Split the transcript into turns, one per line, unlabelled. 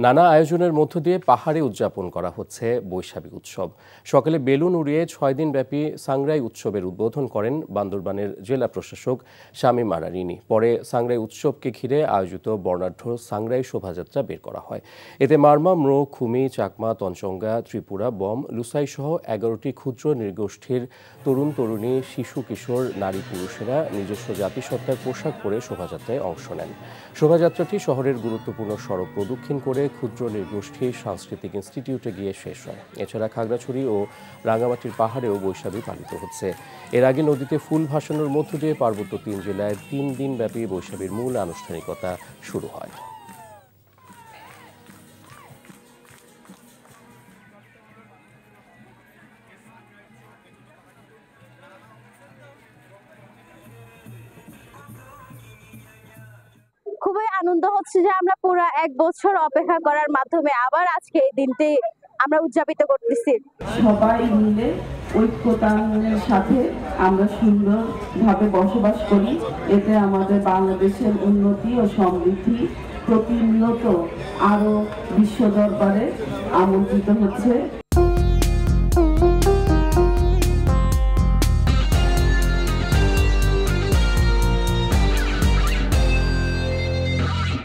নানা আয়োজনের মধ্য দিয়ে পাহাড়ে উদযাপন করা হচ্ছে বৈশাখী উৎসব। সকালে বেলুন উড়িয়ে 6 দিনব্যাপী সাংগ্রাই উৎসবের উদ্বোধন করেন বান্দরবানের জেলা প্রশাসক শামীম আরা রিনি। পরে সাংগ্রাই উৎসবকে ঘিরে আয়োজিত বর্ণাঢ্য সাংগ্রাই শোভাযাত্রা বের করা হয়। এতে মারমা, ম্রো, খুমি, চাকমা, তঞ্চঙ্গা, ত্রিপুরা, বম, লুসাই সহ 11টি ক্ষুদ্র নৃগোষ্ঠীর তরুণ তরুণী, শিশু কিশোর, নারী পুরুষেরা নিজস্ব জাতিসত্তার পোশাক পরে শোভাযাত্রায় অংশ নেন। শোভাযাত্রাটি শহরের গুরুত্বপূর্ণ সড়ক প্রদক্ষিণ করে ক্ষুদ্র নৃগোষ্ঠীর সাংস্কৃতিক ইনস্টিটিউটে গিয়ে শেষ হয়। এছাড়া খাগড়াছড়ি ও রাঙামাটির পাহাড়েও বৈশাখী পালিত হচ্ছে। এর আগে নদীতে ফুল ভাসানোর মধ্য দিয়ে পার্বত্য 3 জেলায় 3 দিনব্যাপী বৈশাখীর মূল আনুষ্ঠানিকতা শুরু হয়।
খুবই আনন্দ হচ্ছে যে আমরা পুরো 1 বছর অপেক্ষা করার মাধ্যমে আবার আজকে এই দিনটি আমরা উদযাপিত করতেছি।
সবাই মিলে ঐক্যতানের সাথে আমরা সুন্দরভাবে বসবাস করি। এতে আমাদের বাংলাদেশের উন্নতি ও সমৃদ্ধি প্রতিনিয়ত আরো বিশ্ব দরবারে আমন্ত্রিত হচ্ছে।